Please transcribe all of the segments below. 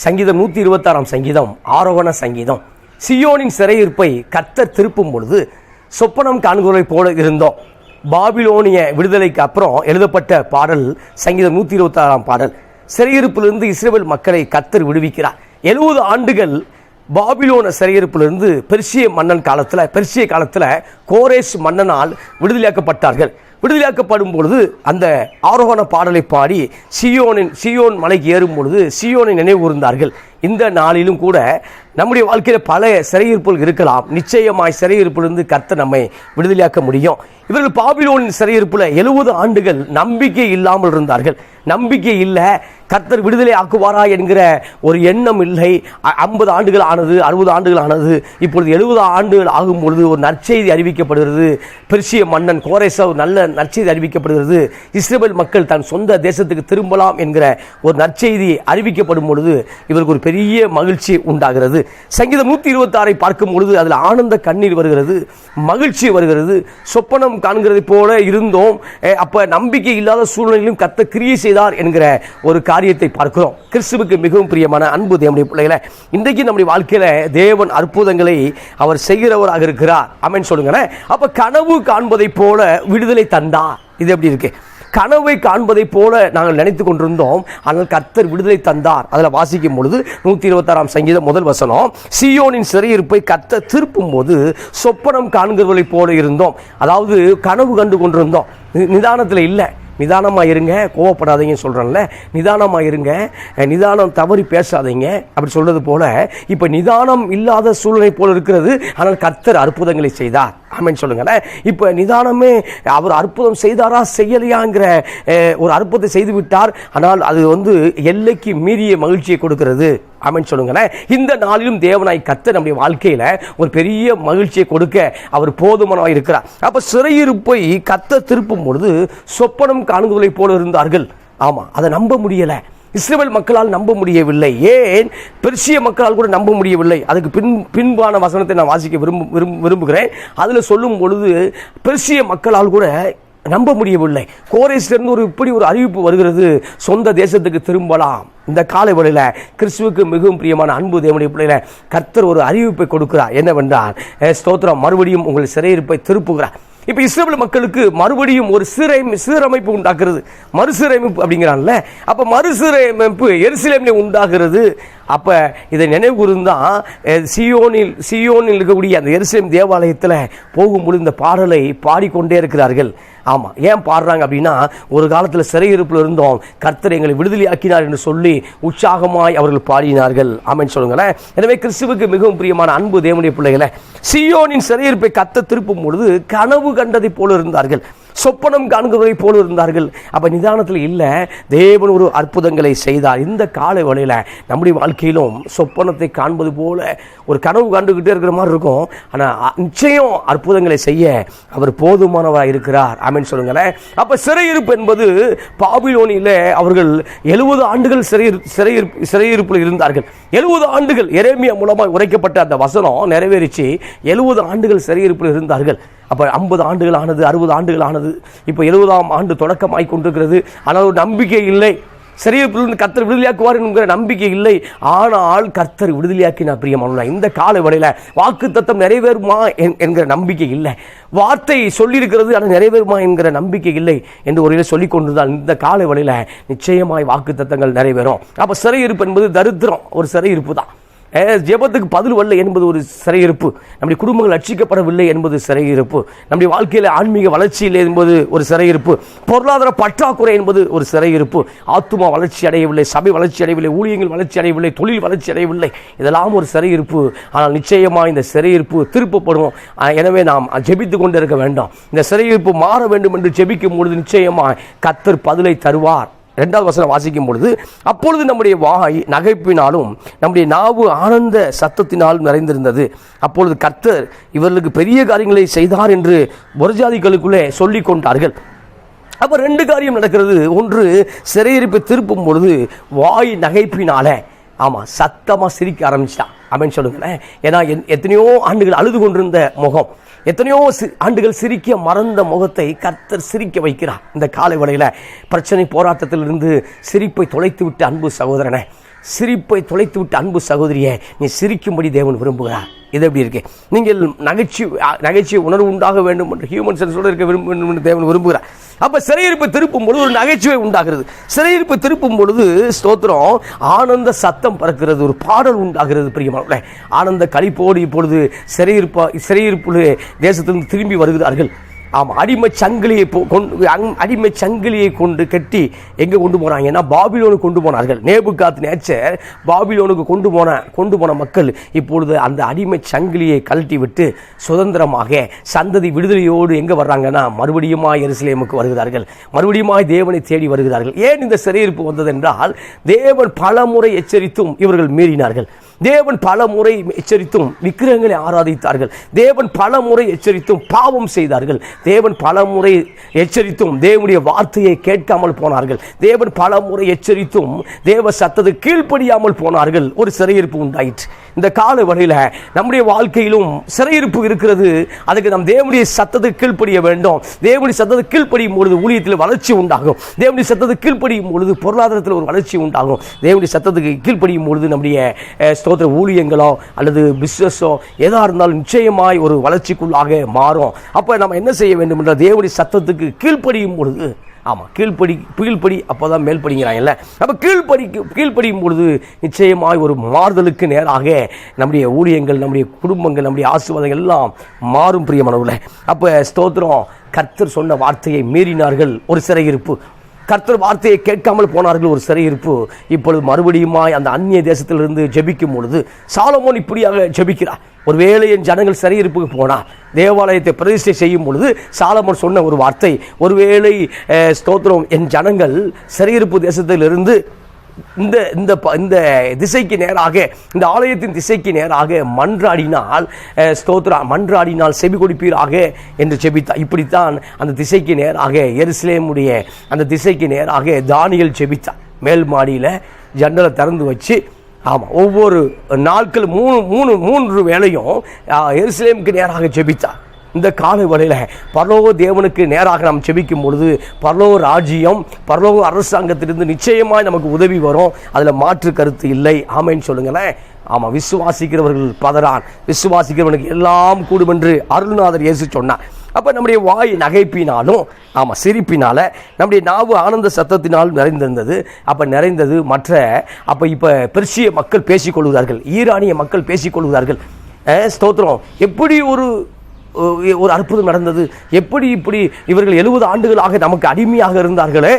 சங்கீதம் 126 சங்கீதம் ஆரோகண சங்கீதம். சியோனின் சிறையிருப்பை கர்த்தர் திருப்பும் பொழுது சொப்பனம் காண்கிறதை போல இருந்தோம். பாபிலோனிய விடுதலைக்கு அப்புறம் எழுதப்பட்ட பாடல் சங்கீதம் 126 பாடல். சிறையிருப்பிலிருந்து இஸ்ரவேல் மக்களை கர்த்தர் விடுவிக்கிறார். 70 ஆண்டுகள் பாபிலோன சிறையிருப்பிலிருந்து பெர்சிய மன்னன் காலத்தில், பெர்சிய காலத்தில் கோரேஸ் மன்னனால் விடுதலையாக்கப்பட்டார்கள். விடுதலையாக்கப்படும் பொழுது அந்த ஆரோகண பாடலை பாடி சியோன் மலைக்கு ஏறும் பொழுது சியோனை நினைவு கூர்ந்தார்கள். இந்த நாளிலும் கூட நம்முடைய வாழ்க்கையில் பல சிறையிருப்புகள் இருக்கலாம். நிச்சயமாய் சிறையிருப்பிலிருந்து கர்த்தர் நம்மை விடுதலையாக்க முடியும். இவர்கள் பாபிலோனின் சிறையிருப்பில் 70 ஆண்டுகள் நம்பிக்கை இல்லாமல் இருந்தார்கள். நம்பிக்கை இல்லை, கர்த்தர் விடுதலை ஆக்குவாரா என்கிற ஒரு எண்ணம் இல்லை. 50 ஆண்டுகள் ஆனது, 60 ஆண்டுகள் ஆனது. இப்பொழுது 70 ஆண்டுகள் ஆகும் பொழுது ஒரு நற்செய்தி அறிவிக்கப்படுகிறது. பெர்சிய மன்னன் கோரேசா நல்ல நற்செய்தி அறிவிக்கப்படுகிறது. இஸ்ரவேல் மக்கள் தன் சொந்த தேசத்துக்கு திரும்பலாம் என்கிற ஒரு நற்செய்தி அறிவிக்கப்படும் பொழுது இவருக்கு ஒரு பெரிய மகிழ்ச்சி உண்டாகிறது. சங்கீதம் 126 பார்க்கும் பொழுது அதில் ஆனந்த கண்ணீர் வருகிறது, மகிழ்ச்சி வருகிறது. சொப்பனம் காண்கிறதை போல இருந்தோம், அப்ப நம்பிக்கை இல்லாத சூழ்நிலையிலும் கர்த்தர் கிரியை செய்தார் என்கிற ஒரு காரியத்தை பார்க்கிறோம். கிறிஸ்துவுக்கு மிகவும் பிரியமான அன்பு தேவனுடைய பிள்ளைகளை, இன்றைக்கு நம்முடைய வாழ்க்கையில தேவன் அற்புதங்களை அவர் செய்கிறவராக இருக்கிறார். ஆமென் சொல்லுங்க. அப்ப கனவு காண்பதை போல விடுதலை தந்தார். இது எப்படி இருக்கு? கனவை காண்பதை போல நாங்கள் நினைத்து கொண்டிருந்தோம், ஆனால் கர்த்தர் விடுதலை தந்தார். அதில் வாசிக்கும் பொழுது 126 சங்கீதம் முதல் வசனம், சியோனின் சிறையிருப்பை கர்த்தர் திருப்பும் போது சொப்பனம் காண்கிறவர்களை போல இருந்தோம். அதாவது கனவு கண்டு கொண்டிருந்தோம், நிதானத்தில் இல்லை. நிதானமாக இருங்க, கோவப்படாதீங்க சொல்கிறேன்ல, நிதானமாக இருங்க, நிதானம் தவறி பேசாதீங்க அப்படி சொல்றது போல இப்போ நிதானம் இல்லாத சூழ்நிலை போல இருக்கிறது. ஆனால் கர்த்தர் அற்புதங்களை செய்தார். ஆமென் சொல்லுங்களேன். இப்போ நிதானமே அவர் அற்புதம் செய்தாரா செய்யலையாங்கிற ஒரு அற்புதத்தை செய்து விட்டார். ஆனால் அது எல்லைக்கு மீறிய மகிழ்ச்சியை கொடுக்கிறது. ஆமென் சொல்லுங்களேன். இந்த நாளிலும் தேவனாய் கர்த்தர் நம்முடைய வாழ்க்கையில ஒரு பெரிய மகிழ்ச்சியை கொடுக்க அவர் போதுமானவராய் இருக்கிறார். அப்ப சிறையிருப்பை கர்த்தர் திருப்பும் பொழுது சொப்பனம் காண்கிறதை போல இருந்தார்கள். ஆமா, அதை நம்ப முடியல. இஸ்ரவேல் மக்களால் நம்ப முடியவில்லை. ஏன் பெர்சிய மக்களால் கூட நம்ப முடியவில்லை. அதுக்கு பின்பான வசனத்தை நான் வாசிக்க விரும்புகிறேன். அதில் சொல்லும் பொழுது பெர்சிய மக்களால் கூட நம்ப முடியவில்லை. கோரேசிலிருந்து இப்படி ஒரு அறிவிப்பு வருகிறது, சொந்த தேசத்துக்கு திரும்பலாம். இந்த காலை வேளையில் கிறிஸ்துவுக்கு மிகவும் பிரியமான அன்பு தேவனுடைய பிள்ளைகளை கர்த்தர் ஒரு அறிவிப்பை கொடுக்கிறார். என்னவென்றால், ஸ்தோத்திரம், மறுபடியும் உங்கள் சிறையிருப்பை திருப்புகிறார். இப்போ இஸ்ரவேல் மக்களுக்கு மறுபடியும் ஒரு சீரமைப்பு உண்டாக்குறது. மறுசீரமைப்பு அப்படிங்கிறான்ல, அப்போ மறுசீரமைப்பு எருசலேமில் உண்டாகிறது. அப்போ இதை நினைவு கூர்ந்தான் சியோனில் இருக்கக்கூடிய அந்த எருசலேம் தேவாலயத்தில் போகும்போது இந்த பாடலை பாடிக்கொண்டே இருக்கிறார்கள். ஆமாம், ஏன் பாடுறாங்க அப்படின்னா, ஒரு காலத்தில் சிறையிருப்பில் இருந்தோம், கர்த்தர் எங்களை விடுதலையாக்கினார் என்று சொல்லி உற்சாகமாய் அவர்கள் பாடினார்கள். ஆமென் சொல்லுங்களேன். எனவே கிறிஸ்துவுக்கு மிகவும் பிரியமான அன்பு தேவனுடைய பிள்ளைகளை, சியோனின் சிறையிருப்பை கர்த்தர் திருப்பும் பொழுது கனவு கண்டதை போல இருந்தார்கள், சொப்பனம் காண்கிறதை போல இருந்தார்கள். அப்ப நிதானத்தில் இல்லை, தேவன் ஒரு அற்புதங்களை செய்தார். இந்த காலை வேளையில நம்முடைய வாழ்க்கையிலும் சொப்பனத்தை காண்பது போல ஒரு கனவு கண்டுகிட்டே இருக்கிற மாதிரி இருக்கும். ஆனால் நிச்சயம் அற்புதங்களை செய்ய அவர் போதுமானவராக இருக்கிறார். ஆமென் சொல்லுங்களேன். அப்ப சிறையிருப்பு என்பது பாபிலோனில அவர்கள் 70 ஆண்டுகள் சிறையிருப்பில் இருந்தார்கள். 70 ஆண்டுகள் எரேமியா மூலமாக உரைக்கப்பட்ட அந்த வசனம் நிறைவேறிச்சு. 70 ஆண்டுகள் சிறையிருப்பில் இருந்தார்கள். அப்போ 50 ஆண்டுகள் ஆனது, 60 ஆண்டுகள் ஆனது, இப்போ 70ஆம் ஆண்டு தொடக்கமாய் கொண்டிருக்கிறது. ஆனால் ஒரு நம்பிக்கை இல்லை. சிறையிருப்பிலிருந்து கர்த்தர் விடுதலையாக்குவார் என்கிற நம்பிக்கை இல்லை. ஆனால் கர்த்தர் விடுதலையாக்கினார். பிரியமானவர்களே, இந்த கால வேளையில வாக்குத்தத்தம் நிறைவேறுமா என்கிற நம்பிக்கை இல்லை. வார்த்தை சொல்லியிருக்கிறது, ஆனால் நிறைவேறுமா என்கிற நம்பிக்கை இல்லை என்று ஒரு சொல்லிக் கொண்டிருந்தால் இந்த கால வேளையில நிச்சயமாய் வாக்குத்தத்தங்கள் நிறைவேறும். அப்போ சிறையிருப்பு என்பது தரித்திரம், ஒரு சிறையிருப்பு தான். ஜெபத்துக்கு பதில் வரல என்பது ஒரு சிறையிருப்பு. நம்முடைய குடும்பங்கள் ரட்சிக்கப்படவில்லை என்பது சிறையிருப்பு. நம்முடைய வாழ்க்கையில் ஆன்மீக வளர்ச்சி இல்லை என்பது ஒரு சிறையிருப்பு. பொருளாதார பற்றாக்குறை என்பது ஒரு சிறையிருப்பு. ஆத்துமா வளர்ச்சி அடையவில்லை, சபை வளர்ச்சி அடையவில்லை, ஊழியங்கள் வளர்ச்சி அடையவில்லை, தொழில் வளர்ச்சி அடையவில்லை. இதெல்லாம் ஒரு சிறையிருப்பு. ஆனால் நிச்சயமாக இந்த சிறையிருப்பு திருப்பப்படும். எனவே நாம் ஜெபித்து கொண்டு இருக்க வேண்டாம். இந்த சிறையிருப்பு மாற வேண்டும் என்று ஜெபிக்கும் பொழுது நிச்சயமாக கர்த்தர் பதிலை தருவார். 2வது வசனம் வாசிக்கும் பொழுது, அப்பொழுது நம்முடைய வாய் நகைப்பினாலும் நம்முடைய நாவு ஆனந்த சத்தத்தினாலும் நிறைந்திருந்தது. அப்பொழுது கர்த்தர் இவர்களுக்கு பெரிய காரியங்களை செய்தார் என்று புறஜாதிகளுக்குள்ளே சொல்லிக் கொண்டார்கள். அப்போ 2 காரியம் நடக்கிறது. ஒன்று, சிறையிருப்பை திருப்பும் பொழுது வாய் நகைப்பினால சத்தமாக சிரிக்க ஆரம்பிச்சிட்டான். அப்படின்னு சொல்லுங்களேன். ஏன்னா எத்தனையோ ஆண்டுகள் அழுது கொண்டிருந்த முகம், எத்தனையோ ஆண்டுகள் சிரிக்க மறந்த முகத்தை கர்த்தர் சிரிக்க வைக்கிறார். இந்த காலை வேளையில் பிரச்சனை போராட்டத்திலிருந்து சிரிப்பை தொலைத்து விட்டு அன்பு சகோதரனே, சிரிப்பை தொலைத்து விட்டு அன்பு சகோதரியை நீ சிரிக்கும்படி தேவன் விரும்புகிறார். இது எப்படி இருக்கு? நீங்கள் நகைச்சுவை உணர்வு உண்டாக வேண்டும் என்று ஹியூமன் சென்ஸோடு இருக்க வேண்டும் என்று தேவன் விரும்புகிறார். அப்ப சிறையிருப்பை திருப்பும் பொழுது ஒரு நகைச்சுவை உண்டாகிறது. சிறையிருப்பை திருப்பும் பொழுது ஸ்தோத்திரம் ஆனந்த சத்தம் பறக்கிறது, ஒரு பாடல் உண்டாகிறது. பிரியமானவர்களே, ஆனந்த களிப்போடு இப்பொழுது சிறையிருப்பு தேசத்திலிருந்து திரும்பி வருகிறார்கள். ஆமாம், அடிமை சங்கிலியை கொண்டு கட்டி எங்கே கொண்டு போனாங்கன்னா பாபிலோனுக்கு கொண்டு போனார்கள். நேபுகாத்நேச்சர் பாபிலோனுக்கு கொண்டு போன மக்கள் இப்பொழுது அந்த அடிமை சங்கிலியை கழட்டி விட்டு சுதந்திரமாக சந்ததி விடுதலையோடு எங்கே வர்றாங்கன்னா மறுபடியுமாய் எருசலேமுக்கு வருகிறார்கள், மறுபடியுமாய் தேவனை தேடி வருகிறார்கள். ஏன் இந்த சிறையிருப்பு வந்தது என்றால், தேவன் பல முறை எச்சரித்தும் இவர்கள் மீறினார்கள். தேவன் பல முறை எச்சரித்தும் விக்கிரகங்களை ஆராதித்தார்கள். தேவன் பல முறை எச்சரித்தும் பாவம் செய்தார்கள். தேவன் பல முறை எச்சரித்தும் தேவனுடைய வார்த்தையை கேட்காமல் போனார்கள். தேவன் பல முறை எச்சரித்தும் தேவ சத்தத்துக்கு கீழ்ப்படியாமல் போனார்கள். ஒரு சிறையிருப்பு உண்டாயிற்று. இந்த கால வழியில் நம்முடைய வாழ்க்கையிலும் சிறையிருப்பு இருக்கிறது. அதுக்கு நாம் தேவனுடைய சத்தத்துக்கு கீழ்ப்படிய வேண்டும். தேவனுடைய சத்தத்துக்கு கீழ்ப்படியும் பொழுது ஊழியத்தில் வளர்ச்சி உண்டாகும். தேவனுடைய சத்தத்துக்கு கீழ்ப்படியும் பொழுது பொருளாதாரத்தில் ஒரு வளர்ச்சி உண்டாகும். தேவனுடைய சத்தத்துக்கு கீழ்ப்படியும் பொழுது நம்முடைய ஸ்தோத்திர ஊழியங்களோ அல்லது பிஸ்னஸோ எதாக இருந்தாலும் நிச்சயமாய் ஒரு வளர்ச்சிக்குள்ளாக மாறும். அப்போ நம்ம என்ன செய்ய வேண்டும் என்ற தேவனுடைய சத்தத்துக்கு கீழ்ப்படியும் பொழுது, ஆமாம், கீழ்ப்படி அப்போ தான் மேல் படிங்கிறாங்கல்ல. அப்போ கீழ்ப்படியும் பொழுது நிச்சயமாய் ஒரு மாறுதலுக்கு நேராக நம்முடைய ஊழியங்கள், நம்முடைய குடும்பங்கள், நம்முடைய ஆசீர்வாதங்கள் எல்லாம் மாறும். பிரியமானவர்களே, அப்போ ஸ்தோத்திரம் கர்த்தர் சொன்ன வார்த்தையை மீறினார்கள், ஒரு சிறையிருப்பு. கர்த்தர் வார்த்தையை கேட்காமல் போனார்கள், ஒரு சிறையிருப்பு. இப்பொழுது மறுபடியுமாய் அந்த அந்நிய தேசத்திலிருந்து ஜெபிக்கும் பொழுது சாலமோன் இப்படியாக ஜெபிக்கிறார். ஒருவேளை என் ஜனங்கள் சிறையிருப்புக்கு போனால் தேவாலயத்தை பிரதிஷ்டை செய்யும் பொழுது சாலமோன் சொன்ன ஒரு வார்த்தை, ஒருவேளை ஸ்தோத்திரம் என் ஜனங்கள் சிறையிருப்பு தேசத்திலிருந்து இந்த திசைக்கு நேராக, இந்த ஆலயத்தின் திசைக்கு நேராக மன்றாடினால் மன்றாடினால் செவி கொடுப்பீராக என்று ஜெபித்தார். இப்படித்தான் அந்த திசைக்கு நேராக, எருசலேமுடைய அந்த திசைக்கு நேராக தானியேல் ஜெபித்தார். மேல் மாடியில் ஜன்னலை திறந்து வச்சு, ஆமாம், ஒவ்வொரு நாட்கள் மூன்று வேளையும் எருசலேமுக்கு நேராக ஜெபித்தார். இந்த கால வேளையில் பரலோக தேவனுக்கு நேராக நாம் செபிக்கும் பொழுது பரலோக ராஜ்யம், பரலோக அரசாங்கத்திலிருந்து நிச்சயமாக நமக்கு உதவி வரும். அதில் மாற்று கருத்து இல்லை. ஆமைன்னு சொல்லுங்களேன். ஆமாம், விசுவாசிக்கிறவர்கள் பதறான், விசுவாசிக்கிறவனுக்கு எல்லாம் கூடும் என்று அருள்நாதர் இயேசு சொன்னார். அப்போ நம்முடைய வாய் நகைப்பினாலும், ஆமாம், சிரிப்பினால, நம்முடைய நாவு ஆனந்த சத்தத்தினால் நிறைந்திருந்தது. அப்போ நிறைந்தது இப்போ பெர்சிய மக்கள் பேசிக்கொள்கிறார்கள், ஈரானிய மக்கள் பேசிக்கொள்கிறார்கள். ஸ்தோத்திரம், எப்படி ஒரு அற்புதம் நடந்தது, எப்படி இப்படி இவர்கள் 70 ஆண்டுகளாக நமக்கு அடிமையாக இருந்தார்களே,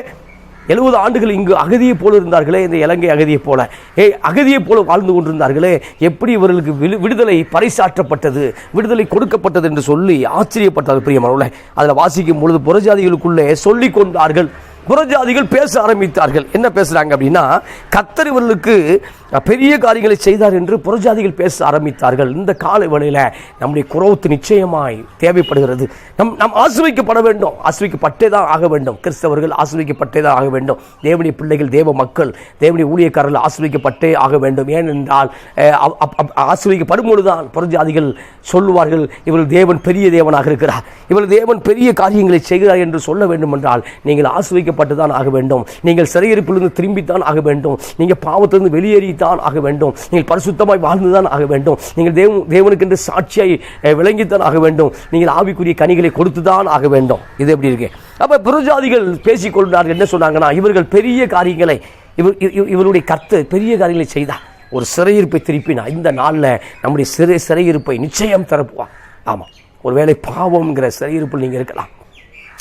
70 ஆண்டுகள் இங்கு அகதியை போல இருந்தார்களே, இந்த இலங்கை அகதியை போல அகதியை போல வாழ்ந்து கொண்டிருந்தார்களே, எப்படி இவர்களுக்கு விடுதலை பறைசாற்றப்பட்டது, விடுதலை கொடுக்கப்பட்டது என்று சொல்லி ஆச்சரியப்பட்டார்கள். பிரியமானவர்களே, அதில் வாசிக்கும் பொழுது புறஜாதிகளுக்குள்ளே சொல்லிக் கொண்டார்கள். புறஜாதிகள் பேச ஆரம்பித்தார்கள். என்ன பேசுறாங்க அப்படின்னா, கர்த்தர் இவர்களுக்கு பெரிய காரியங்களை செய்தார் என்று புறஜாதிகள் பேச ஆரம்பித்தார்கள். இந்த கால வேளையில் நம்முடைய குரோத்து நிச்சயமாய் தேவைப்படுகிறது. நாம் ஆசீர்வதிக்கப்பட வேண்டும், ஆசீர்வதிக்கப்பட்டே தான் ஆக வேண்டும். கிறிஸ்தவர்கள் ஆசீர்வதிக்கப்பட்டே தான் ஆக வேண்டும். தேவனுடைய பிள்ளைகள், தேவ மக்கள், தேவனுடைய ஊழியக்காரர்கள் ஆசீர்வதிக்கப்பட்டே ஆக வேண்டும். ஏனென்றால் ஆசீர்வதிக்கப்படும் பொழுதுதான் புறஜாதிகள் சொல்லுவார்கள், இவர்கள் தேவன் பெரிய தேவனாக இருக்கிறார், இவர்கள் தேவன் பெரிய காரியங்களை செய்கிறார் என்று சொல்ல வேண்டும். என்றால் நீங்கள் ஆசீர்வதிக்கப்பட்டு தான் ஆக வேண்டும். நீங்கள் சிறையிருப்பிலிருந்து திரும்பித்தான் ஆக வேண்டும். நீங்கள் பாவத்திலிருந்து வெளியேறித்தான் ஆக வேண்டும். நீங்கள் பரிசுத்தமாய் வாழ்ந்துதான் ஆக வேண்டும். நீங்கள் தேவனுக்கு என்று சாட்சியை விளங்கித்தான் ஆக வேண்டும். நீங்கள் ஆவிக்குரிய கனிகளை கொடுத்துதான் ஆக வேண்டும். இது எப்படி இருக்கு? அப்ப புறஜாதிகள் பேசிக்கொண்டார்கள். என்ன சொன்னாங்கன்னா, இவர்கள் பெரிய காரியங்களை, இவருடைய கர்த்தர் பெரிய காரியங்களை செய்தார். ஒரு சிறையிருப்பை திருப்பினா இந்த நாளில் நம்முடைய சிறையிருப்பை நிச்சயம் திறப்புவான். ஆமாம், ஒருவேளை பாவம்ங்கிற சிறையிருப்பில் நீங்கள் இருக்கலாம்.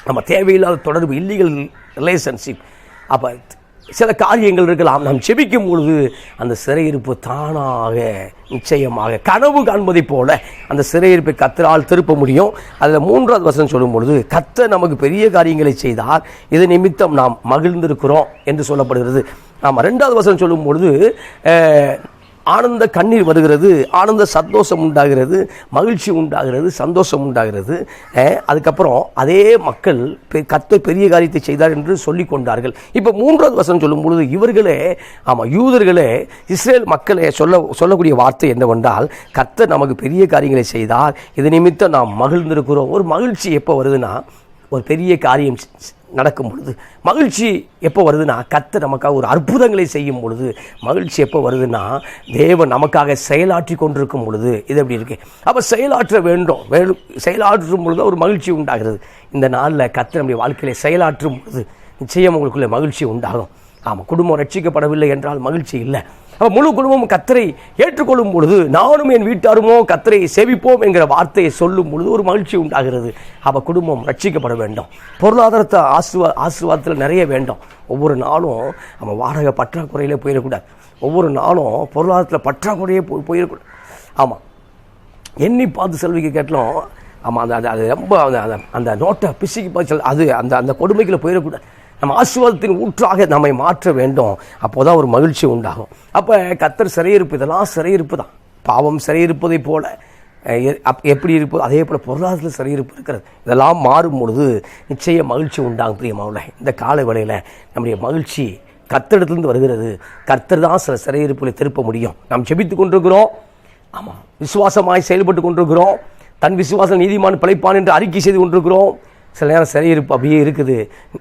நம்ம தேவையில்லாத தொடர்பு, இல்லீகல் ரிலேஷன்ஷிப், அப்போ சில காரியங்கள் இருக்கலாம். நாம் செபிக்கும் பொழுது அந்த சிறையிருப்பு தானாக நிச்சயமாக கனவு காண்பதை போல அந்த சிறையிருப்பை கர்த்தரால் திருப்ப முடியும். அதில் 3வது வசனம் சொல்லும் பொழுது, கர்த்தர் நமக்கு பெரிய காரியங்களை செய்தார், இது நிமித்தம் நாம் மகிழ்ந்திருக்கிறோம் என்று சொல்லப்படுகிறது. ஆமாம், 2வது வசனம் சொல்லும் பொழுது ஆனந்த கண்ணீர் வருகிறது, ஆனந்த சந்தோஷம் உண்டாகிறது, மகிழ்ச்சி உண்டாகிறது, சந்தோஷம் உண்டாகிறது. அதுக்கப்புறம் அதே மக்கள் கர்த்தர் பெரிய காரியத்தை செய்தார் என்று சொல்லி கொண்டார்கள். இப்போ 3வது வசனம் சொல்லும் பொழுது இவர்களே, ஆமாம், யூதர்களே, இஸ்ரேல் மக்களே சொல்லக்கூடிய வார்த்தை என்னவென்றால், கர்த்தர் நமக்கு பெரிய காரியங்களை செய்தார், இது நிமித்தம் நாம் மகிழ்ந்திருக்கிறோம். ஒரு மகிழ்ச்சி எப்போ வருதுன்னா, ஒரு பெரிய காரியம் நடக்கும் பொழுது, மகிழ்ச்சி எப்போ வருதுன்னா கர்த்தர் நமக்காக ஒரு அற்புதங்களை செய்யும் பொழுது, மகிழ்ச்சி எப்போ வருதுன்னா தேவன் நமக்காக செயலாற்றி கொண்டிருக்கும் பொழுது. இது எப்படி இருக்கு? அப்போ செயலாற்ற வேண்டும், செயலாற்றும் பொழுது ஒரு மகிழ்ச்சி உண்டாகிறது. இந்த நாளில் கர்த்தர் நம்முடைய வாழ்க்கையில செயலாற்றும் பொழுது நிச்சயம் உங்களுக்குள்ள மகிழ்ச்சி உண்டாகும். ஆமாம், குடும்பம் ரட்சிக்கப்படவில்லை என்றால் மகிழ்ச்சி இல்லை. அப்போ முழு குடும்பமும் கர்த்தரை ஏற்றுக்கொள்ளும் பொழுது, நானும் என் வீட்டாருமோ கர்த்தரை சேவிப்போம் என்கிற வார்த்தையை சொல்லும் பொழுது ஒரு மகிழ்ச்சி உண்டாகிறது. அப்போ குடும்பம் ரட்சிக்கப்பட வேண்டும். பொருளாதாரத்தை ஆசீர்வாதத்தில் நிறைய வேண்டும். ஒவ்வொரு நாளும் நம்ம வாடகை பற்றாக்குறையிலே போயிடக்கூடாது. ஒவ்வொரு நாளும் பொருளாதாரத்தில் பற்றாக்குறையே போயிடக்கூடாது. ஆமாம், எண்ணி பார்த்து செல்விக்கு கேட்டலும். ஆமாம், அது ரொம்ப அந்த நோட்டை பிசிக்கு பார்த்து அது அந்த கொடுமைக்குள்ள போயிடக்கூடாது. நம்ம ஆசீர்வாதத்தின் ஊற்றாக நம்மை மாற்ற வேண்டும். அப்போதான் ஒரு மகிழ்ச்சி உண்டாகும். அப்போ கர்த்தர் சிறையிருப்பு, இதெல்லாம் சிறையிருப்பு தான். பாவம் சிறையிருப்பதை போல எப்படி இருப்போ அதே போல் பொருளாதாரத்தில் சிறையிருப்பு இருக்கிறது. இதெல்லாம் மாறும் பொழுது நிச்சயம் மகிழ்ச்சி உண்டாகும். பிரியமானவர்களே, இந்த காலை வேளையில் நம்முடைய மகிழ்ச்சி கர்த்தரிடத்திலிருந்து வருகிறது. கர்த்தர் தான் சில சிறையிருப்புகளை திருப்ப முடியும். நாம் ஜெபித்து கொண்டிருக்கிறோம். ஆமாம், விசுவாசமாய் செயல்பட்டு கொண்டிருக்கிறோம். தன் விசுவாசம் நீதிமான் பிழைப்பான் என்று அறிக்கை செய்து கொண்டிருக்கிறோம். சில நேரம் சிறையிருப்பு அப்படியே இருக்குது.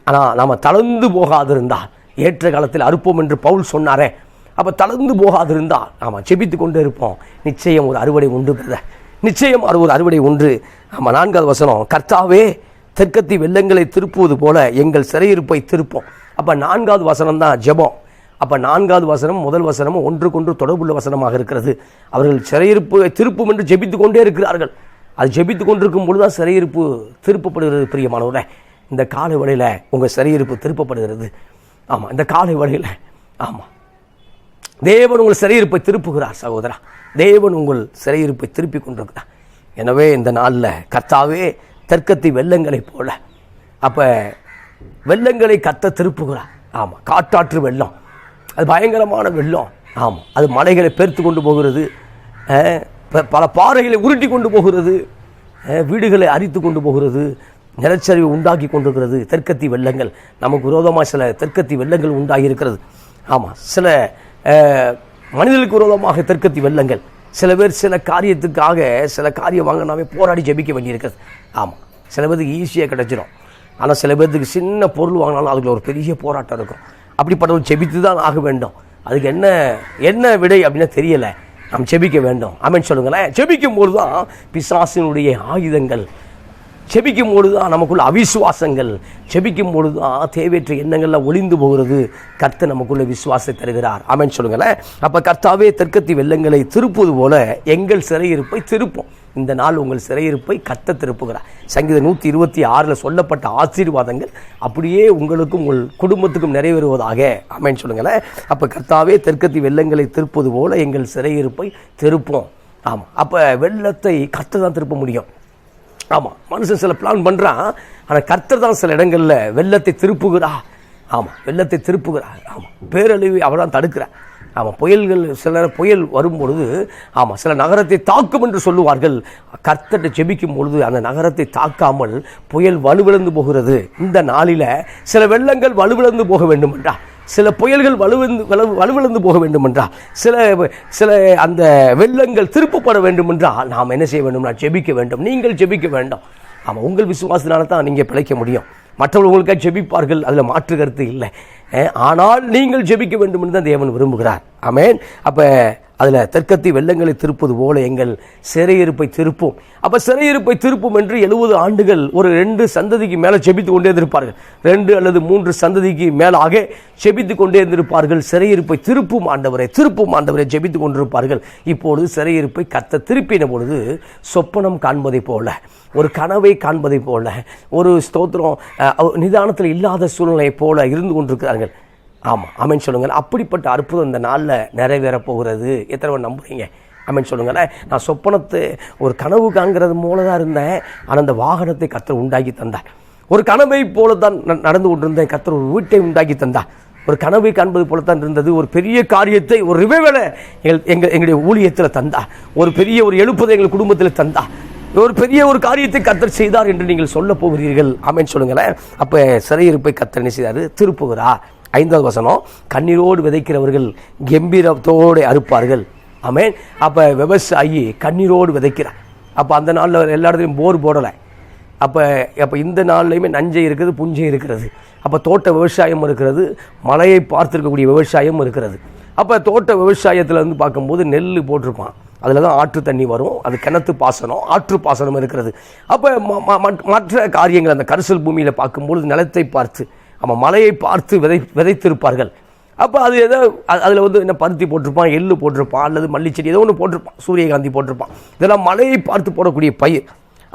ஆனால் நாம் தளர்ந்து போகாதிருந்தால், ஏற்ற காலத்தில் அறுப்போம் என்று பவுல் சொன்னாரே, அப்போ தளர்ந்து போகாதிருந்தால் நாம் ஜெபித்து கொண்டு இருப்போம். நிச்சயம் ஒரு அறுவடை உண்டு பிரதர், நிச்சயம் ஒரு அறுவடை உண்டு. ஆமாம், 4வது வசனம், கர்த்தாவே தெற்கத்தி வெள்ளங்களை திருப்புவது போல எங்கள் சிறையிருப்பை திருப்போம். அப்போ 4வது வசனம் தான் ஜெபம். அப்போ 4வது வசனம் முதல் வசனமும் ஒன்றுக்கொன்று தொடர்புள்ள வசனமாக இருக்கிறது. அவர்கள் சிறையிருப்பு திருப்பும் என்று ஜெபித்து கொண்டே இருக்கிறார்கள். அது ஜெபித்து கொண்டிருக்கும் பொழுது தான் சிறையிருப்பு திருப்பப்படுகிறது. பிரியமானவர்களே, இந்த காலை வேளையில் உங்கள் சிறையிருப்பு திருப்பப்படுகிறது. ஆமாம், இந்த காலை வேளையில் ஆமாம் தேவன் உங்கள் சிறையிருப்பை திருப்புகிறார். சகோதரா, தேவன் உங்கள் சிறையிருப்பை திருப்பி கொண்டிருக்கிறார். எனவே இந்த நாளில் கர்த்தாவே தெற்கத்தி வெள்ளங்களை போல, அப்போ வெள்ளங்களை கர்த்தர் திருப்புகிறார். ஆமாம், காட்டாற்று வெள்ளம், அது பயங்கரமான வெள்ளம். ஆமாம், அது மலைகளை பெருத்து கொண்டு போகிறது, பல பாறைகளை உருட்டி கொண்டு போகிறது, வீடுகளை அரித்து கொண்டு போகிறது, நிலச்சரிவு உண்டாக்கி கொண்டிருக்கிறது. தெற்கத்தி வெள்ளங்கள் நமக்கு விரோதமாக சில தெற்கத்தி வெள்ளங்கள் உண்டாகி இருக்கிறது. ஆமாம், சில மனிதர்களுக்கு விரோதமாக தெற்கத்தி வெள்ளங்கள். சில பேர் சில காரியத்துக்காக சில காரியம் வாங்கினாவே போராடி ஜெபிக்க வேண்டியிருக்கிறது. ஆமாம், சில பேருக்கு ஈஸியாக கிடைச்சிடும். ஆனால் சில பேர்த்துக்கு சின்ன பொருள் வாங்கினாலும் அதுக்கு ஒரு பெரிய போராட்டம் இருக்கும். அப்படிப்பட்டவர்கள் ஜெபித்து தான் ஆக வேண்டும். அதுக்கு என்ன விடை அப்படின்னா தெரியலை. நாம் ஜெபிக்க வேண்டும். ஆமென் சொல்லுங்களேன். ஜெபிக்கும் போது தான் பிசாசினுடைய ஆயுதங்கள், ஜெபிக்கும் பொழுது தான் நமக்குள்ள அவிசுவாசங்கள், ஜெபிக்கும் பொழுது தான் தேவையற்ற எண்ணங்கள்லாம் ஒளிந்து போகிறது. கர்த்தர் நமக்குள்ள விசுவாசத்தை தருகிறார். ஆமென் சொல்லுங்களேன். அப்போ கர்த்தாவே தெற்கத்தி வெள்ளங்களை திருப்புவது போல எங்கள் சிறையிருப்பை திருப்போம். இந்த நாள் உங்கள் சிறையிருப்பை கர்த்தர் திருப்புகிறார். சங்கீதம் 126 சொல்லப்பட்ட ஆசீர்வாதங்கள் அப்படியே உங்களுக்கும் உங்கள் குடும்பத்துக்கும் நிறைவேறுவதாக. ஆமென் சொல்லுங்களேன். அப்போ கர்த்தாவே தெற்கத்தி வெள்ளங்களை திருப்பது போல எங்கள் சிறையிருப்பை திருப்போம். ஆமாம், அப்போ வெள்ளத்தை கர்த்தர் தான் திருப்ப முடியும். ஆமாம், மனுஷன் சில பிளான் பண்ணுறான், ஆனால் கர்த்தர் தான் சில இடங்களில் வெள்ளத்தை திருப்புகிறா. ஆமாம், வெள்ளத்தை திருப்புகிறார். ஆமாம், பேரழிவை அவர் தான் தடுக்கிறார். ஆமாம், புயல்கள் சில புயல் வரும்பொழுது ஆமாம் சில நகரத்தை தாக்கும் என்று சொல்லுவார்கள். கர்த்தரை ஜெபிக்கும் பொழுது அந்த நகரத்தை தாக்காமல் புயல் வலுவிழந்து போகிறது. இந்த நாளில் சில வெள்ளங்கள் வலுவிழந்து போக வேண்டும் என்றால், சில புயல்கள் வலுவிழந்து போக வேண்டும் என்றால், சில அந்த வெள்ளங்கள் திருப்பப்பட வேண்டும் என்றால் நாம் என்ன செய்ய வேண்டும்? நான் ஜெபிக்க வேண்டும். நீங்கள் ஜெபிக்க வேண்டும். ஆமாம், உங்கள் விசுவாசத்தினால தான் நீங்கள் பிழைக்க முடியும். மற்றவர்கள் உங்களுக்காக ஜெபிப்பார்கள், அதில் மாற்று கருத்து இல்லை. ஆனால் நீங்கள் ஜெபிக்க வேண்டும் என்று தான் தேவன் விரும்புகிறார். ஆமென். அப்போ அதில் தெற்கத்தி வெள்ளங்களை திருப்பது போல எங்கள் சிறையிருப்பை திருப்போம். அப்போ சிறையிருப்பை திருப்பும் என்று 70 ஆண்டுகள் ஒரு 2 சந்ததிக்கு மேலே ஜெபித்து கொண்டே இருந்திருப்பார்கள். 2 அல்லது 3 சந்ததிக்கு மேலாக ஜெபித்து கொண்டே இருந்திருப்பார்கள். சிறையிருப்பை திருப்பும் ஆண்டவரை, திருப்பும் ஆண்டவரை ஜெபித்து கொண்டிருப்பார்கள். இப்பொழுது சிறையிருப்பை கர்த்தர் திருப்பின பொழுது சொப்பனம் காண்பதை போல, ஒரு கனவை காண்பதை போல, ஒரு ஸ்தோத்திரம் நிதானத்தில் இல்லாத சூழ்நிலை போல இருந்து கொண்டிருக்கிறார்கள். ஆமாம், ஆமென் சொல்லுங்கள். அப்படிப்பட்ட அற்புதம் இந்த நாளில் நிறைவேறப் போகிறது. எத்தனை பேர் நம்புறீங்க? ஆமென் சொல்லுங்களேன். நான் சொப்பனத்தை ஒரு கனவு காண்கிறது போல தான் இருந்தேன், ஆனால் அந்த வாகனத்தை கர்த்தர் உண்டாக்கி தந்தார். ஒரு கனவை போல தான் நடந்து கொண்டிருந்தேன், கர்த்தர் ஒரு வீட்டை உண்டாக்கி தந்தார். ஒரு கனவை காண்பது போலத்தான் இருந்தது. ஒரு பெரிய காரியத்தை, ஒரு ரிவைவலை எங்களுடைய ஊழியத்தில் தந்தார். ஒரு பெரிய ஒரு எழுப்புதை எங்கள் குடும்பத்தில் தந்தார். ஒரு பெரிய ஒரு காரியத்தை கர்த்தர் செய்தார் என்று நீங்கள் சொல்ல போகிறீர்கள். ஆமென் சொல்லுங்களேன். அப்போ சிறையிருப்பை கர்த்தர் என்ன செய்தார்? திருப்புகிறார். 5வது வசனம், கண்ணீரோடு விதைக்கிறவர்கள் கம்பீரத்தோடு அறுப்பார்கள். ஆமென். அப்போ விவசாயி கண்ணீரோடு விதைக்கிறார். அப்போ அந்த நாளில் எல்லா இடத்துலையும் போர் போடலை. அப்போ இந்த நாள்லையுமே நஞ்சை இருக்கிறது, புஞ்சை இருக்கிறது. அப்போ தோட்ட விவசாயம் இருக்கிறது, மழையை பார்த்துருக்கக்கூடிய விவசாயம் இருக்கிறது. அப்போ தோட்ட விவசாயத்தில் வந்து பார்க்கும்போது நெல் போட்டிருப்பான், அதில் தான் ஆற்று தண்ணி வரும், அது கிணத்து பாசனம், ஆற்று பாசனம் இருக்கிறது. அப்போ மற்ற காரியங்கள் அந்த கரிசல் பூமியில் பார்க்கும்பொழுது நிலத்தை பார்த்து மலையை பார்த்து விதைத்திருப்பார்கள். அப்போ அது ஏதோ அதில் வந்து என்ன பருத்தி போட்டிருப்பான், எள்ளு போட்டிருப்பான், அல்லது மல்லிச்செடி ஏதோ ஒன்று போட்டிருப்பான், சூரியகாந்தி போட்டிருப்பான். இதெல்லாம் மலையை பார்த்து போடக்கூடிய பயிர்.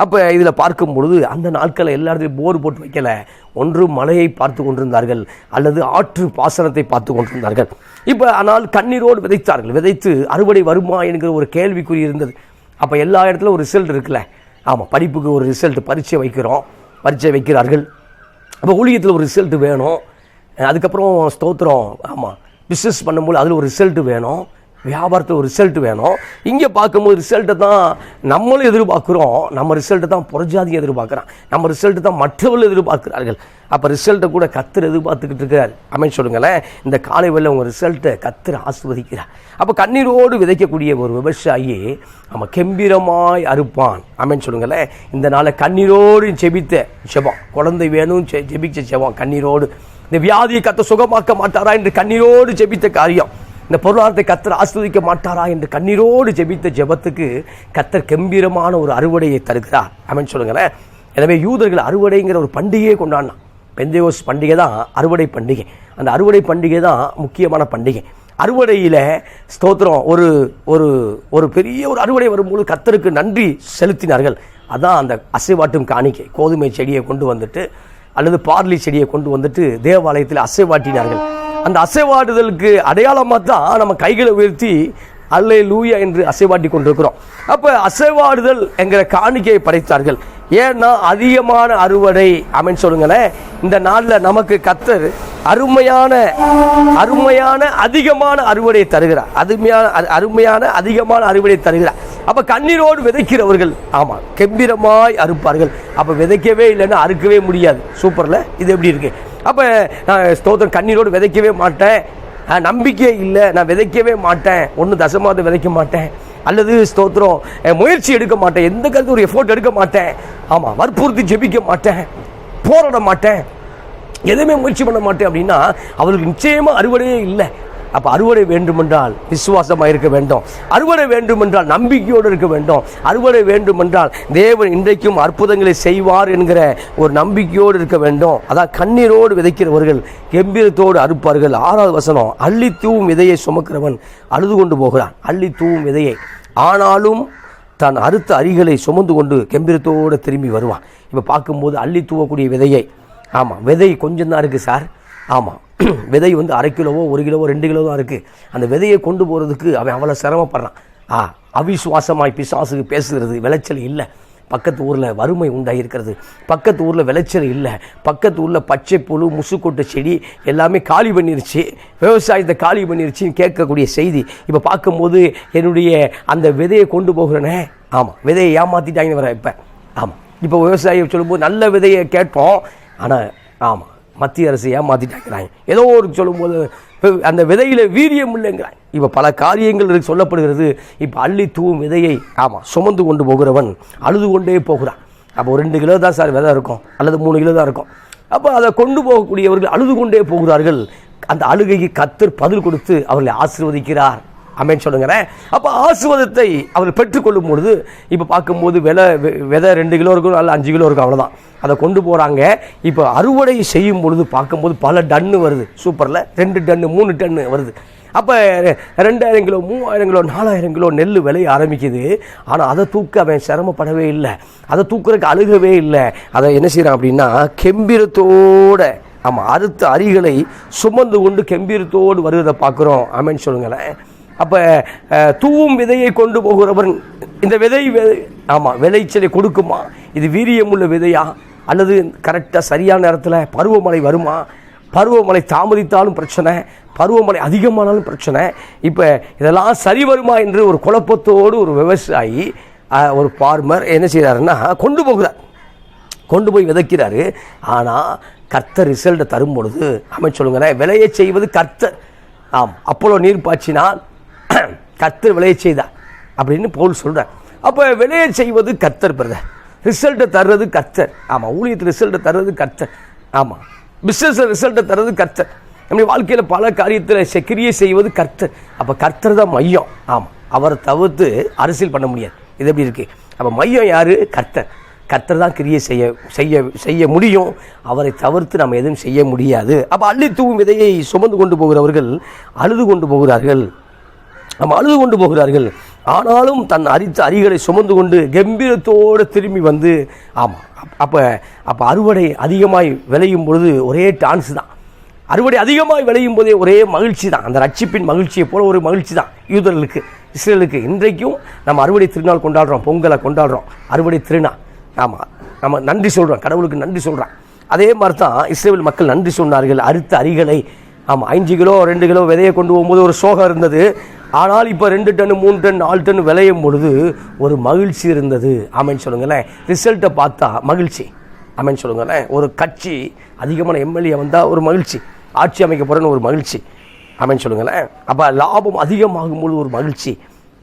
அப்போ இதில் பார்க்கும் பொழுது அந்த நாட்களில் எல்லா இடத்துலையும் போர் போட்டு வைக்கலை, ஒன்று மலையை பார்த்து கொண்டிருந்தார்கள் அல்லது ஆற்று பாசனத்தை பார்த்து கொண்டிருந்தார்கள். இப்போ ஆனால் கண்ணீரோடு விதைத்தார்கள். விதைத்து அறுவடை வருமா என்கிற ஒரு கேள்விக்குறி இருந்தது. அப்போ எல்லா இடத்துலையும் ஒரு ரிசல்ட் இருக்குல்ல. படிப்புக்கு ஒரு ரிசல்ட், பரீட்சை வைக்கிறார்கள். அப்போ ஊழியத்தில் ஒரு ரிசல்ட் வேணும். அதுக்கப்புறம் ஸ்தோத்திரம், பிஸ்னஸ் பண்ணும்போது அதில் ஒரு ரிசல்ட் வேணும், வியாபாரத்தில் ஒரு ரிசல்ட் வேணும். இங்கே பார்க்கும்போது ரிசல்ட்டை தான் நம்மளும் எதிர்பார்க்குறோம், நம்ம ரிசல்ட்டை தான் புறஜாதியும் எதிர்பார்க்குறான், நம்ம ரிசல்ட்டு தான் மற்றவர்கள் எதிர்பார்க்கிறார்கள். அப்போ ரிசல்ட்டை கூட கர்த்தர் எதிர்பார்த்துக்கிட்டு இருக்கிறார். சொல்லுங்களேன், இந்த காலை வேளை உங்கள் ரிசல்ட்டை கர்த்தர் ஆசீர்வதிக்கிறார். அப்போ கண்ணீரோடு விதைக்கக்கூடிய ஒரு விவசாயி கம்பீரமாய் அறுப்பான். சொல்லுங்களேன், இந்த நாளை கண்ணீரோடு ஜெபித்த ஜெபம், குழந்தை வேணும் ஜெபிச்ச ஜெபம், கண்ணீரோடு இந்த வியாதியை கர்த்தர் சுகமாக்க மாட்டாரா என்று கண்ணீரோடு ஜெபித்த காரியம், இந்த பொருளாதாரத்தை கர்த்தர் ஆசீர்வதிக்க மாட்டாரா என்று கண்ணீரோடு ஜெபித்த ஜெபத்துக்கு கர்த்தர் கம்பீரமான ஒரு அறுவடையை தருகிறார். சொல்லுங்களேன். எனவே யூதர்கள் அறுவடைங்கிற ஒரு பண்டிகையை கொண்டாடினான். பெந்தேகோஸ் பண்டிகை தான் அறுவடை பண்டிகை. அந்த அறுவடை பண்டிகை தான் முக்கியமான பண்டிகை. அறுவடையில் ஸ்தோத்திரம், ஒரு ஒரு ஒரு பெரிய ஒரு அறுவடை வரும்போது கர்த்தருக்கு நன்றி செலுத்தினார்கள். அதான் அந்த அசைவாட்டும் காணிக்கை. கோதுமை செடியை கொண்டு வந்துட்டு அல்லது பார்லி செடியை கொண்டு வந்துட்டு தேவாலயத்தில் அசைவாட்டினார்கள். அந்த அசைவாடுதலுக்கு அடையாளமாக தான் நம்ம கைகளை உயர்த்தி அல்லேலூயா என்று அசைவாட்டி கொண்டிருக்கிறோம். அப்போ அசைவாடுதல் என்கிற காணிக்கையை படைத்தார்கள். ஏன்னா அதிகமான அறுவடை சொல்லுங்களேன். இந்த நாளில் நமக்கு கர்த்தர் அருமையான அதிகமான அறுவடையை தருகிறார். அருமையான அதிகமான அறுவடையை தருகிறார். அப்போ கண்ணீரோடு விதைக்கிறவர்கள் கம்பீரமாய் அறுப்பார்கள். அப்போ விதைக்கவே இல்லைன்னா அறுக்கவே முடியாது. சூப்பரில் இது எப்படி இருக்கு? அப்போ நான் ஸ்தோத்திரம் கண்ணீரோடு விதைக்கவே மாட்டேன், நம்பிக்கை இல்லை, நான் விதைக்கவே மாட்டேன், ஒன்று தசமாவது விதைக்க மாட்டேன், அல்லது ஸ்தோத்திரம் முயற்சி எடுக்க மாட்டேன், எந்த கருத்து ஒரு எஃபோர்ட் எடுக்க மாட்டேன், வற்புறுத்தி ஜெபிக்க மாட்டேன், போராட மாட்டேன், எதுவுமே முயற்சி பண்ண மாட்டேன் அப்படின்னா அவருக்கு நிச்சயமாக அறுவடையே இல்லை. அப்போ அறுவடை வேண்டுமென்றால் விசுவாசமாக இருக்க வேண்டும், அறுவடை வேண்டுமென்றால் நம்பிக்கையோடு இருக்க வேண்டும், அறுவடை வேண்டுமென்றால் தேவன் இன்றைக்கும் அற்புதங்களை செய்வார் என்கிற ஒரு நம்பிக்கையோடு இருக்க வேண்டும். அதான் கண்ணீரோடு விதைக்கிறவர்கள் கம்பீரத்தோடு அறுப்பார்கள். 6வது வசனம், அள்ளி தூவும் விதையை சுமக்கிறவன் அழுது கொண்டு போகிறான். அள்ளி தூவும் விதையை, ஆனாலும் தான் அறுத்த அரிகளை சுமந்து கொண்டு கம்பீரத்தோடு திரும்பி வருவான். இப்போ பார்க்கும்போது அள்ளி தூவக்கூடிய விதையை, விதை கொஞ்சம் தான் இருக்குது சார், விதை வந்து 1/2 கிலோவோ 1 கிலோவோ 2 கிலோ தான் இருக்குது. அந்த விதையை கொண்டு போகிறதுக்கு அவன் அவ்வளோ சிரமப்படுறான். அவிசுவாசமாய் பிசாசுக்கு பேசுகிறது. விளைச்சல் இல்லை, பக்கத்து ஊரில் வறுமை உண்டாகிருக்கிறது, பக்கத்து ஊரில் விளைச்சல் இல்லை, பக்கத்து ஊரில் பச்சை புழு முசுக்கொட்டை செடி எல்லாமே காலி பண்ணிருச்சு, விவசாயத்தை காலி பண்ணிருச்சுன்னு கேட்கக்கூடிய செய்தி. இப்போ பார்க்கும்போது என்னுடைய அந்த விதையை கொண்டு போகிறேனே, விதையை ஏமாற்றிட்டாங்கன்னு வர. இப்போ விவசாயம் சொல்லும்போது நல்ல விதையை கேட்போம், ஆனால் மத்திய அரசு ஏமாற்றிட்டாங்கிறாங்க. ஏதோ ஒரு சொல்லும்போது அந்த விதையில் வீரியம் இல்லைங்கிறாங்க. இப்போ பல காரியங்கள் சொல்லப்படுகிறது. இப்போ அள்ளி தூவும் விதையை சுமந்து கொண்டு போகிறவன் அழுது கொண்டே போகிறான். அப்போ 2 கிலோ தான் சார் விதை இருக்கும், அல்லது 3 கிலோ தான் இருக்கும். அப்போ அதை கொண்டு போகக்கூடியவர்கள் அழுது கொண்டே போகிறார்கள். அந்த அழுகைக்கு கர்த்தர் பதில் கொடுத்து அவர்களை ஆசீர்வதிக்கிறார். சொல்லுங்கிறேன். அப்போ ஆசீர்வாதத்தை அவர் பெற்றுக்கொள்ளும் பொழுது இப்போ பார்க்கும்போது விதை 2 கிலோ இருக்கும், அல்ல 5 கிலோ இருக்கும், அவ்வளோதான். அதை கொண்டு போகிறாங்க. இப்போ அறுவடை செய்யும் பொழுது பார்க்கும்போது பல டன்னு வருது. சூப்பரில் 2 டன்னு 3 டன்னு வருது. அப்போ 2000 கிலோ 3000 கிலோ 4000 கிலோ நெல் விளைய ஆரம்பிக்குது. ஆனால் அதை தூக்க அவன் சிரமப்படவே இல்லை, அதை தூக்குறதுக்கு அழுகவே இல்லை. அதை என்ன செய்கிறான் அப்படின்னா கம்பீரத்தோட அறுத்த அரிகளை சுமந்து கொண்டு கம்பீரத்தோடு வருவதை பார்க்குறோம். சொல்லுங்களேன். அப்போ தூவும் விதையை கொண்டு போகிறவன் இந்த விதை விளைச்சலை கொடுக்குமா? இது வீரியமுள்ள விதையா, அல்லது கரெக்டாக சரியான நேரத்தில் பருவமழை வருமா? பருவமழை தாமதித்தாலும் பிரச்சனை, பருவமழை அதிகமானாலும் பிரச்சனை. இப்போ இதெல்லாம் சரி வருமா என்று ஒரு குழப்பத்தோடு ஒரு விவசாயி, ஒரு ஃபார்மர் என்ன செய்கிறாருன்னா கொண்டு போய் விதைக்கிறாரு. ஆனால் கர்த்தர் ரிசல்ட்டை தரும் பொழுது சொல்லுங்களேன், விளைய செய்வது கர்த்தர். அப்போலோ நீர் பாய்ச்சினால் கர்த்தர் விளைய செய்தார் அப்படின்னு பவுல் சொல்கிறார். அப்போ விளைய செய்வது கர்த்தர் பிரதர். ரிசல்ட்டை தர்றது கர்த்தர். ஆமாம், ஊழியத்தில் ரிசல்ட்டை தர்றது கர்த்தர். ஆமாம், பிஸ்னஸில் ரிசல்ட்டை தர்றது கர்த்தர். நம்முடைய வாழ்க்கையில் பல காரியத்தில் கிரியை செய்வது கர்த்தர். அப்போ கர்த்தர் தான் மையம். ஆமாம், அவரை தவிர்த்து அரசியல் பண்ண முடியாது. இது எப்படி இருக்குது? அப்போ மையம் யார்? கர்த்தர். கர்த்தர் தான் கிரியை செய்ய முடியும். அவரை தவிர்த்து நம்ம எதுவும் செய்ய முடியாது. அப்போ அள்ளி தூவும் விதையை சுமந்து கொண்டு போகிறவர்கள் அழுது கொண்டு போகிறார்கள். நம்ம அழுது கொண்டு போகிறார்கள். ஆனாலும் தன் அரித்த அரிகளை சுமந்து கொண்டு கம்பீரத்தோடு திரும்பி வந்து, ஆமாம், அப்போ அறுவடை அதிகமாய் விளையும் பொழுது ஒரே டான்ஸ் தான். அறுவடை அதிகமாக விளையும் போதே ஒரே மகிழ்ச்சி தான். அந்த ரட்சிப்பின் மகிழ்ச்சியை போல ஒரு மகிழ்ச்சி தான் யூதர்களுக்கு, இஸ்ரேலுக்கு. இன்றைக்கும் நம்ம அறுவடை திருநாள் கொண்டாடுறோம், பொங்கலை கொண்டாடுறோம், அறுவடை திருநாள். ஆமாம், நம்ம நன்றி சொல்கிறோம், கடவுளுக்கு நன்றி சொல்கிறோம். அதே மாதிரி தான் இஸ்ரேல் மக்கள் நன்றி சொன்னார்கள். அறுத்த அரிகளை, ஆமாம், 5 கிலோ 2 கிலோ விதையை கொண்டு போகும்போது ஒரு சோகம் இருந்தது. ஆனால் இப்போ 2 டன் 3 டன் 4 டன் விளையும் பொழுது ஒரு மகிழ்ச்சி இருந்தது. ஆமென் சொல்லுங்களேன். ரிசல்ட்டை பார்த்தா மகிழ்ச்சி. ஆமென் சொல்லுங்களேன். ஒரு கட்சி அதிகமான எம்எல்ஏ வந்தால் ஒரு மகிழ்ச்சி, ஆட்சி அமைக்க போகிறேன்னு ஒரு மகிழ்ச்சி. ஆமென் சொல்லுங்களேன். அப்போ லாபம் அதிகமாகும் பொழுது ஒரு மகிழ்ச்சி.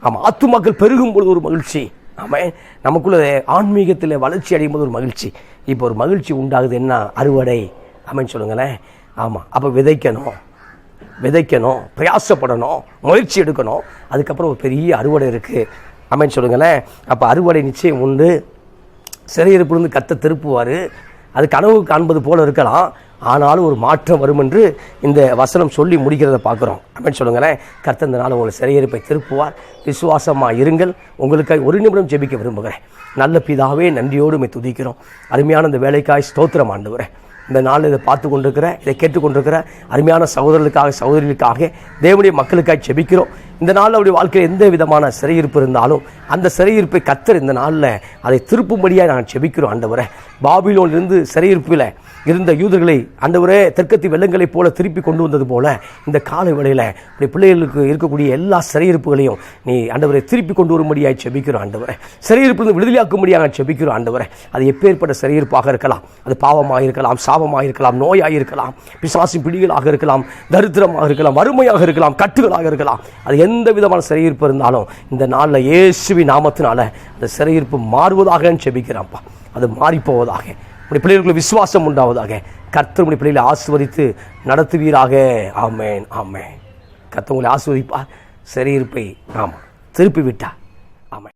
ஆமாம், ஆத்துமாக்கள் பெருகும் பொழுது ஒரு மகிழ்ச்சி. ஆமாம், நமக்குள்ள ஆன்மீகத்தில் வளர்ச்சி அடையும் போது ஒரு மகிழ்ச்சி. இப்போ ஒரு மகிழ்ச்சி உண்டாகுது. என்ன? அறுவடை. ஆமென் சொல்லுங்களேன். ஆமாம், அப்போ விதைக்கணும், பிரயாசப்படணும், முயற்சி எடுக்கணும். அதுக்கப்புறம் ஒரு பெரிய அறுவடை இருக்குது. ஆமென் சொல்லுங்களேன். அப்போ அறுவடை நிச்சயம் உண்டு. சிறையிருப்பிலிருந்து கர்த்தர் திருப்புவார். அது கனவு காண்பது போல இருக்கலாம், ஆனாலும் ஒரு மாற்றம் வரும் என்று இந்த வசனம் சொல்லி முடிக்கிறத பார்க்குறோம். ஆமென் சொல்லுங்களேன். கர்த்தர் இந்த நாள் உங்களை சிறையிருப்பை திருப்புவார். விசுவாசமாக இருங்கள். உங்களுக்காக ஒரு நிமிடம் ஜெபிக்க விரும்புகிறேன். நல்ல பிதாவே, நன்றியோடு உம்மை துதிக்கிறோம். அருமையான இந்த வேலைக்காய் ஸ்தோத்திரம் ஆண்டவரே. இந்த நாள் இதை பார்த்து கொண்டிருக்கிற, இதை கேட்டுக்கொண்டிருக்கிற அருமையான சகோதரர்களுக்காக, சகோதரிகளுக்காக, தேவனுடைய மக்களுக்காக ஜெபிக்கிறோம். இந்த நாளில் அவருடைய வாழ்க்கையில் எந்த விதமான சிறையிருப்பு இருந்தாலும் அந்த சிறையிருப்பை கர்த்தர் இந்த நாளில் அதை திருப்பும்படியாக நாங்கள் ஜெபிக்கிறோம். ஆண்டவரே, பாபிலோனிலிருந்து சிறையிருப்பில் இருந்த யூதர்களை ஆண்டவரே தெற்கத்தி வெள்ளங்களைப் போல திருப்பி கொண்டு வந்தது போல இந்த காலை வேளையில் இப்படி பிள்ளைகளுக்கு இருக்கக்கூடிய எல்லா சிறையிருப்புகளையும் நீ ஆண்டவரை திருப்பி கொண்டு வரும்படியாக ஜெபிக்கிறோம். ஆண்டவரே, சிறையிருப்பிலிருந்து விடுதலையாக்கும்படியாக ஜெபிக்கிறோம். ஆண்டவரே, அது எப்பேற்பட்ட சிறையிருப்பாக இருக்கலாம். அது பாவமாக இருக்கலாம், சாபமாக இருக்கலாம், நோயாக இருக்கலாம், பிசாசின் பிடிகளாக இருக்கலாம், தரித்திரமாக இருக்கலாம், வறுமையாக இருக்கலாம், கட்டுகளாக இருக்கலாம். அது எந்த விதமான சிறையிருப்பு இருந்தாலும் இந்த நாளில் இயேசுவின் நாமத்தினால அந்த சிறையிருப்பு மாறுவதாக ஜெபிக்கிறான்ப்பா. அது மாறிப்போவதாக. உடைய பிள்ளைகளுக்கு விசுவாசம் உண்டாவதாக. கர்த்தர் உடைய பிள்ளைகளை ஆசீர்வதித்து நடத்துவீராக. ஆமென், ஆமென். கர்த்தர் உங்களை ஆசீர்வதிப்பார். சிறையிருப்பை ஆமாம் திருப்பி விட்டார்.